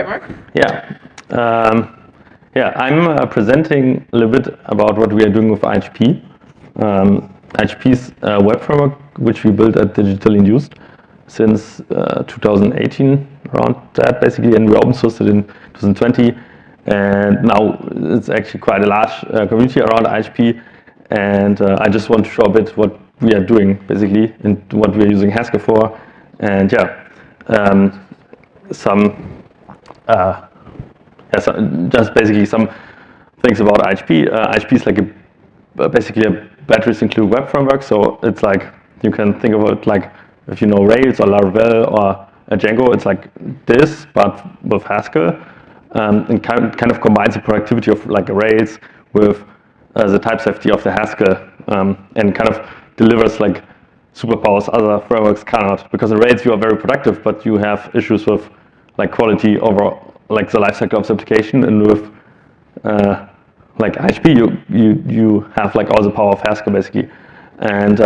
right, Marc? Yeah. I'm presenting a little bit about what we are doing with IHP. IHP's web framework, which we built at Digital Induced since 2018, around that basically, and we open sourced it in 2020. And now it's actually quite a large community around IHP. And I just want to show a bit what we are doing basically and what we are using Haskell for. And just basically some things about IHP. IHP is like basically a batteries include web framework. So it's like you can think of it like if you know Rails or Laravel or Django, it's like this but with Haskell, and kind of combines the productivity of like Rails with the type safety of the Haskell, and kind of delivers like superpowers other frameworks cannot. Because in Rails you are very productive, but you have issues with like quality over like the lifecycle of the application, and with like IHP you have like all the power of Haskell basically. And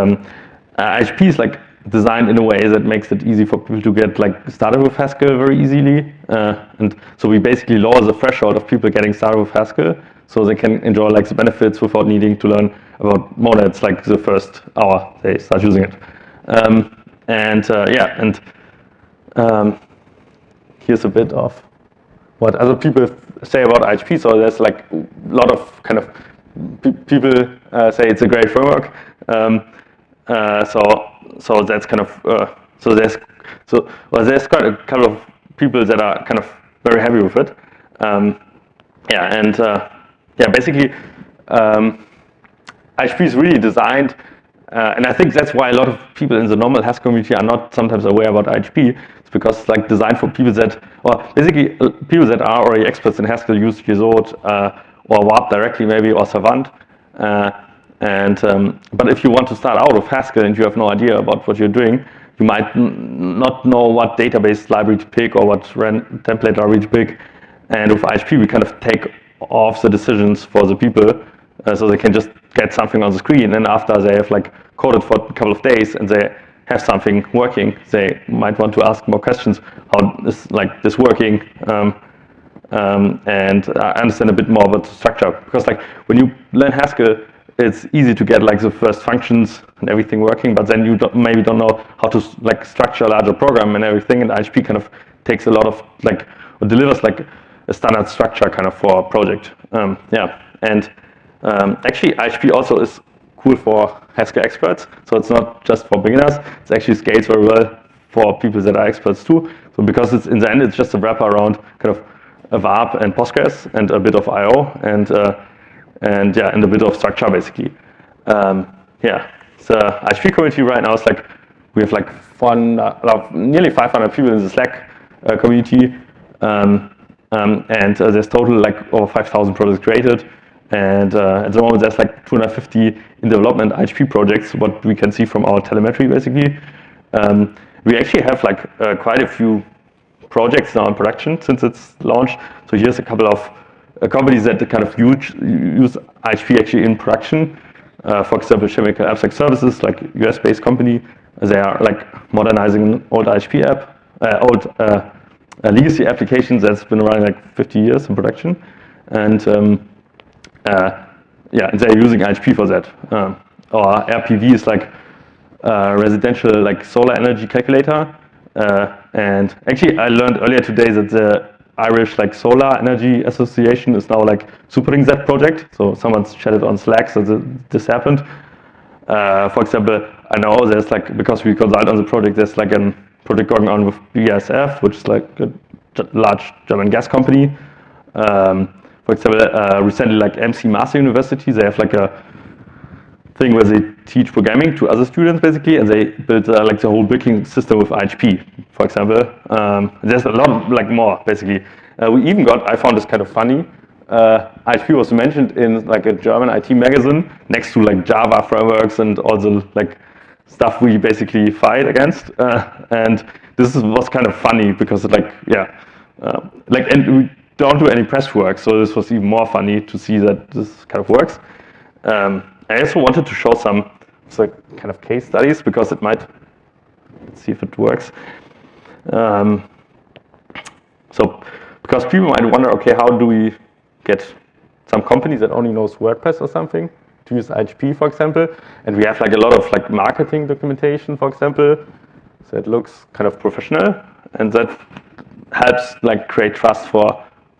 IHP is like designed in a way that makes it easy for people to get like started with Haskell very easily, and so we basically lower the threshold of people getting started with Haskell so they can enjoy like the benefits without needing to learn about monads like the first hour they start using it. Here's a bit of what other people say about IHP. So there's like a lot of kind of people say it's a great framework. So that's kind of there's quite a couple of people that are kind of very happy with it. Basically IHP is really designed, and I think that's why a lot of people in the normal Haskell community are not sometimes aware about IHP. It's because it's like designed for people that, or basically people that are already experts in Haskell use Resort or Warp directly maybe, or Savant. But if you want to start out with Haskell and you have no idea about what you're doing, you might not know what database library to pick or what template library to pick. And with IHP, we kind of take off the decisions for the people, so they can just get something on the screen. And after they have like coded for a couple of days and they have something working, they might want to ask more questions. How is like this working? And I understand a bit more about the structure, because like when you learn Haskell, it's easy to get like the first functions and everything working, but then you maybe don't know how to like structure a larger program and everything. And IHP kind of takes a lot of like, or delivers like a standard structure kind of for a project. Actually IHP also is cool for Haskell experts. So it's not just for beginners. It actually scales very well for people that are experts too. So because it's in the end, it's just a wrapper around kind of a Warp and Postgres and a bit of IO and a bit of structure basically. The IHP community right now is like, we have like nearly 500 people in the Slack community, and there's total like over 5,000 projects created, and at the moment there's like 250 in development IHP projects, what we can see from our telemetry basically. We actually have like quite a few projects now in production since it's launched. So here's a couple of companies that kind of use IHP actually in production. For example, Chemical Abstract Services, like US-based company. They are like modernizing an old IHP app, legacy applications that's been running like 50 years in production, and they're using IHP for that. Or RPV is like residential like solar energy calculator. And actually, I learned earlier today that the Irish like Solar Energy Association is now like supporting that project. So someone's chatted on Slack so this happened. For example, I know there's like, because we consult on the project, there's like a project going on with BASF, which is like a large German gas company. For example, recently like MC Master University, they have like a thing where they teach programming to other students basically, and they build like the whole booking system with IHP, for example. There's a lot like more basically. We even got, I found this kind of funny, IHP was mentioned in like a German IT magazine next to like Java frameworks and all the like stuff we basically fight against. And this was kind of funny because like, and we don't do any press work, so this was even more funny to see that this kind of works. I also wanted to show some kind of case studies because it might, let's see if it works. Because because people might wonder, okay, how do we get some company that only knows WordPress or something to use IHP, for example, and we have like a lot of like marketing documentation, for example, that looks kind of professional, and that helps like create trust for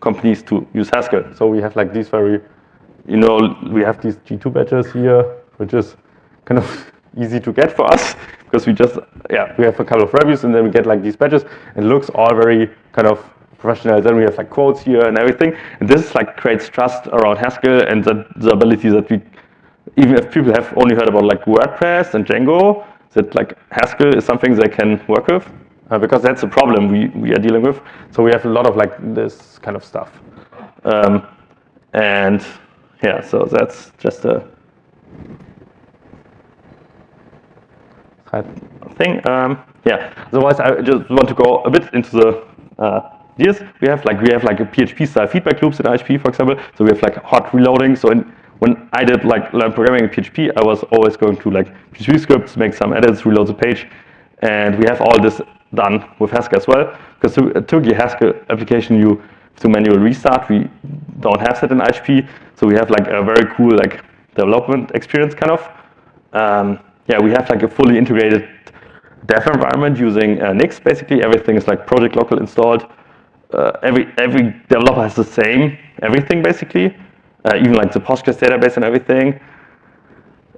companies to use Haskell. So we have like these very, we have these G2 badges here, which is kind of easy to get for us because we just, we have a couple of reviews and then we get like these badges, and it looks all very kind of professional. Then we have like quotes here and everything, and this like creates trust around Haskell and the ability that we, even if people have only heard about like WordPress and Django, that like Haskell is something they can work with, because that's a problem we are dealing with. So we have a lot of like this kind of stuff, and yeah, so that's just a side thing. Otherwise, I just want to go a bit into the this. We have like a PHP style feedback loops in IHP, for example. So we have like hot reloading. So when I did like learn programming in PHP, I was always going to like PHP scripts, make some edits, reload the page, and we have all this done with Haskell as well. Because to a typical Haskell application, you have to manually restart. We don't have that in IHP, so we have like a very cool like development experience kind of. We have like a fully integrated dev environment using Nix. Basically, everything is like project local installed. Every developer has the same everything basically, even like the Postgres database and everything.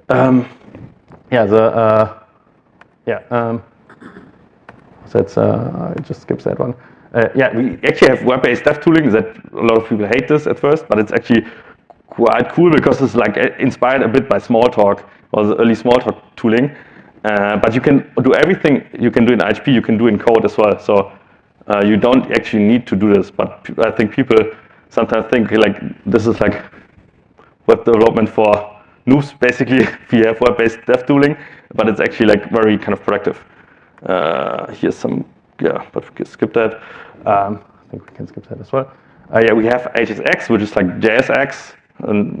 I just skipped that one. We actually have web-based dev tooling. That a lot of people hate this at first, but it's actually quite cool because it's like inspired a bit by Smalltalk or the early Smalltalk tooling. But you can do everything you can do in IHP, you can do in code as well. So you don't actually need to do this. But I think people sometimes think like this is like web development for noobs. Basically, we have web-based dev tooling, but it's actually like very kind of productive. Here's some, but we can skip that. I think we can skip that as well. We have HSX, which is like JSX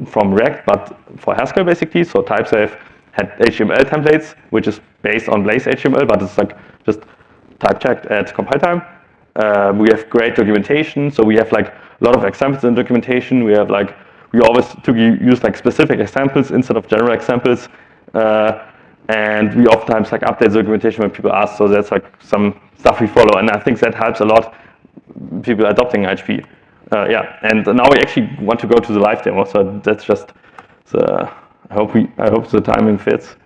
from React, but for Haskell basically. So TypeSafe had HTML templates, which is based on Blaze HTML, but it's like just type checked at compile time. We have great documentation, so we have like a lot of examples in documentation. We have like, we always use like specific examples instead of general examples. And we oftentimes like update the documentation when people ask, so that's like some stuff we follow, and I think that helps a lot people adopting IHP. And now we actually want to go to the live demo, so that's just the, I hope the timing fits.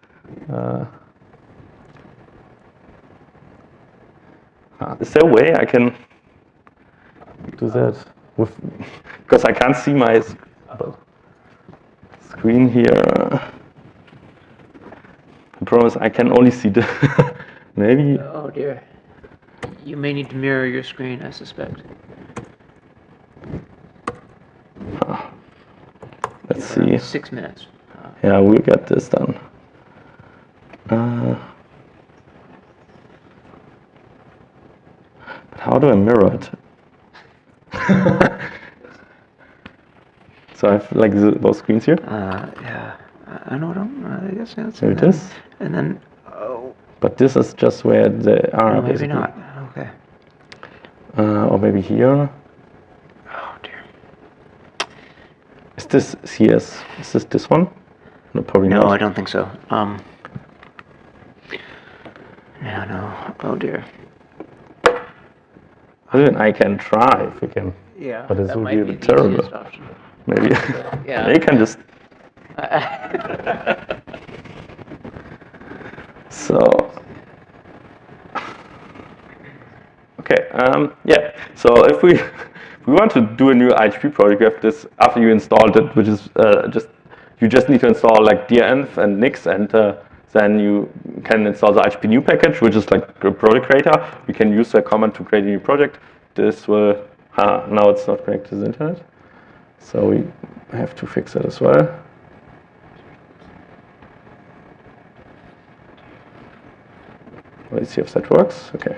Is there a way I can do that with, because I can't see my screen here. I promise I can only see the maybe. Oh dear. You may need to mirror your screen, I suspect. Let's see. 6 minutes. Yeah, we'll get this done. But how do I mirror it? So I have like both screens here. Yeah. I know what I guess that's Here it is. And then, But this is just where they are. no, maybe basically. not. Okay. Or maybe here. Oh dear. Is this CS? Is this one? No, probably No, not. I don't think so. No. Oh dear. I can try if we can. Yeah. But this that would might be a be bit the terrible. easiest option. Maybe. Yeah. They can just. So. Okay. So if we want to do a new IHP project, we have this after you installed it, which is you just need to install like direnv and Nix, and then you can install the IHP new package, which is like a project creator. We can use that command to create a new project. This will. Now it's not connected to the internet, so we have to fix it as well. Let's see if that works. Okay.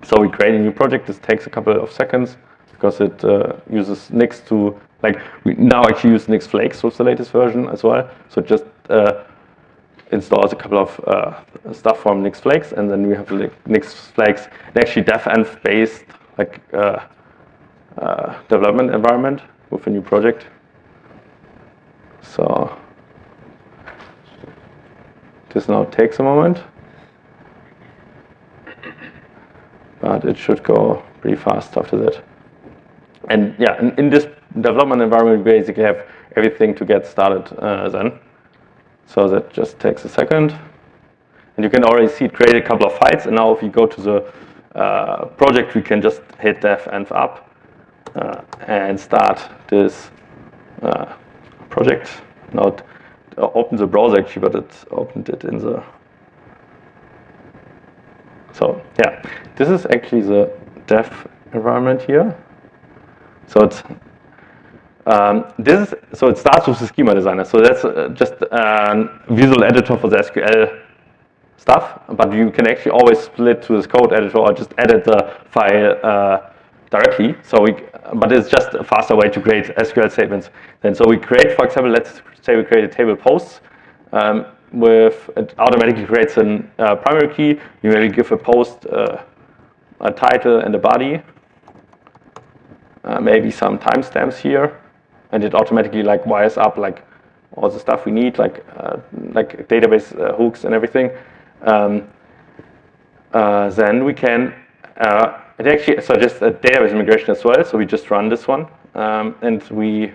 So we create a new project. This takes a couple of seconds because it uses Nix to, like, we now actually use Nix Flakes with the latest version as well. So it just installs a couple of stuff from Nix Flakes, and then we have Nix Flakes. And actually devenv based like development environment with a new project. So this now takes a moment, but it should go pretty fast after that. And yeah, in this development environment, we basically have everything to get started then. So that just takes a second. And you can already see it created a couple of files. And now if you go to the project, we can just hit dev env up and start this project. Now it opened the browser actually, but it opened it in the... So yeah, this is actually the dev environment here. So it's so it starts with the schema designer. So that's just a visual editor for the SQL stuff. But you can actually always split to this code editor or just edit the file directly. So but it's just a faster way to create SQL statements. Then so we create, for example, let's say we create a table post. With it automatically creates a primary key. You maybe give a post a title and a body. Maybe some timestamps here, and it automatically like wires up like all the stuff we need, like database hooks and everything. Then we can it actually suggests a database migration as well. So we just run this one, and we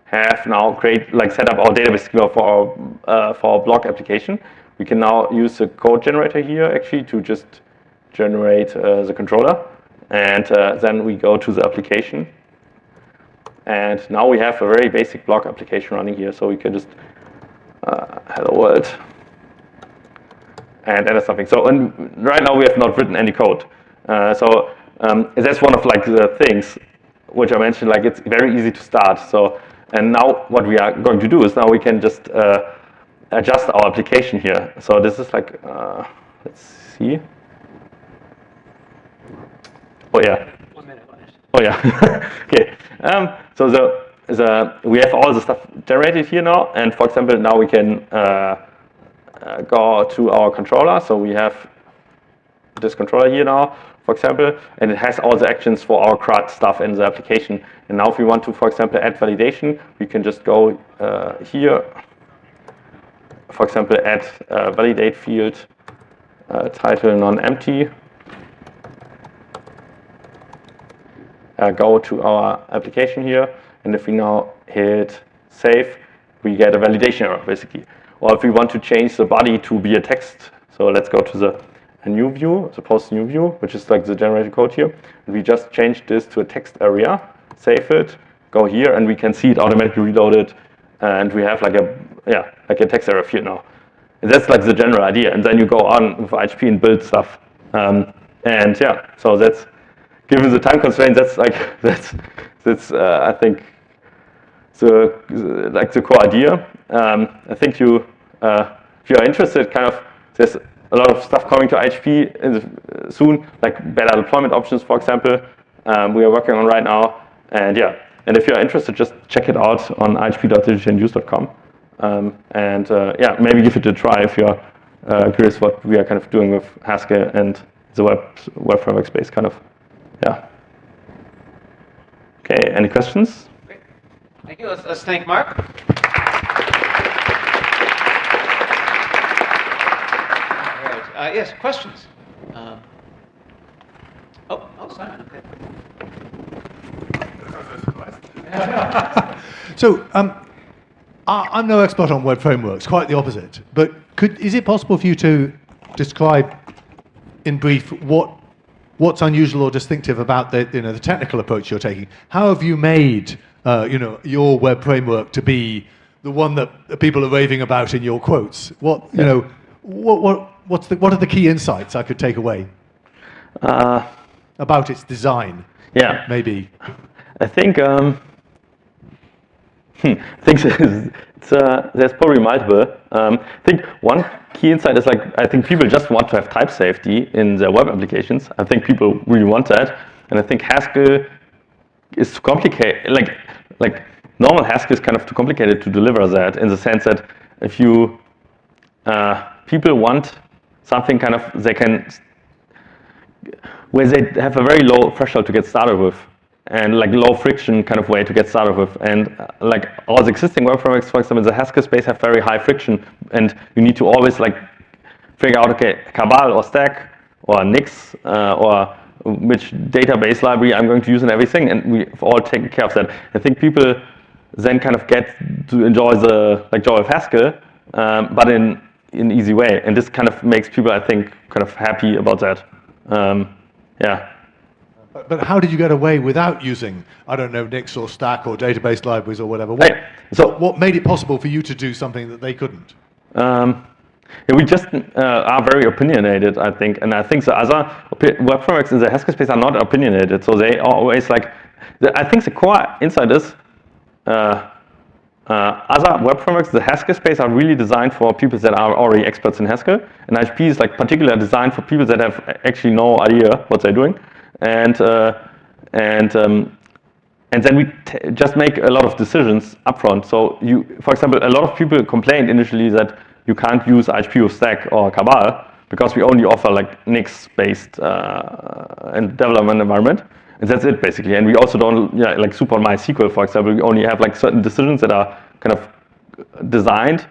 have now set up our database schema for our blog application. We can now use the code generator here actually to just generate the controller. And then we go to the application. And now we have a very basic blog application running here. So we can just hello world and enter something. So and right now we have not written any code. So that's one of like the things which I mentioned, like it's very easy to start. So and now what we are going to do is now we can just adjust our application here. So this is like, let's see. Oh yeah. 1 minute left. Oh yeah. Okay. So we have all the stuff generated here now, and for example, now we can go to our controller. So we have this controller here now, for example, and it has all the actions for our CRUD stuff in the application. And now if we want to, for example, add validation, we can just go here, for example, add validate field, title non-empty. Go to our application here, and if we now hit save, we get a validation error basically. Or if we want to change the body to be a text, so let's go to a new view, suppose new view, which is like the generated code here. And we just change this to a text area, save it, go here, and we can see it automatically reloaded, and we have like a text area field now. And that's like the general idea. And then you go on with IHP and build stuff. And yeah, so that's, given the time constraint, that's I think the core idea. I think if you are interested, there's a lot of stuff coming to IHP soon, like better deployment options, for example. We are working on right now, and yeah. And if you are interested, just check it out on HIW'23 and yeah, maybe give it a try if you are curious what we are kind of doing with Haskell and the web framework space, kind of. Yeah. Okay, any questions? Great. Thank you. Let's thank Marc. All right. Yes, questions? Simon, okay. So, I'm no expert on web frameworks, quite the opposite. But is it possible for you to describe in brief what's unusual or distinctive about the technical approach you're taking? How have you made your web framework to be the one that people are raving about in your quotes? What are the key insights I could take away about its design? Yeah, maybe. I think there's probably multiple. I think one key insight is I think people just want to have type safety in their web applications. I think people really want that, and I think Haskell is too complicated. Like normal Haskell is kind of too complicated to deliver that, in the sense that if you people want something kind of they can where they have a very low threshold to get started with, and like low friction kind of way to get started with. And like all the existing web frameworks, for example, in the Haskell space have very high friction, and you need to always like figure out, okay, Cabal or Stack or Nix or which database library I'm going to use and everything, and we've all taken care of that. I think people then kind of get to enjoy the joy of Haskell, but in an easy way, and this kind of makes people, I think, kind of happy about that. Yeah. But how did you get away without using, I don't know, Nix or Stack or database libraries or whatever? What made it possible for you to do something that they couldn't? Yeah, we just are very opinionated, I think, and I think the other web frameworks in the Haskell space are not opinionated, so they are always like, I think the core insight is other web frameworks, the Haskell space are really designed for people that are already experts in Haskell, and IHP is like particularly designed for people that have actually no idea what they're doing, and then we just make a lot of decisions upfront. So for example, a lot of people complained initially that you can't use IHP with Stack or Cabal because we only offer like Nix-based and development environment, and that's it basically. And we also don't like support MySQL, for example. We only have like certain decisions that are kind of designed.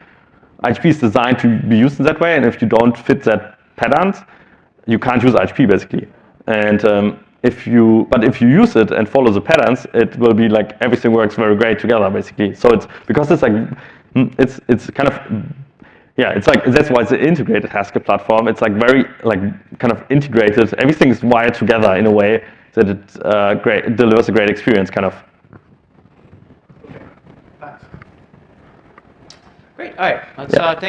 IHP is designed to be used in that way, and if you don't fit that patterns, you can't use IHP basically. And if you use it and follow the patterns, it will be like everything works very great together basically. So it's because it's like it's kind of it's like that's why it's an integrated Haskell platform. It's like very like kind of integrated. Everything is wired together in a way that it delivers a great experience kind of. Great. All right. Let's thank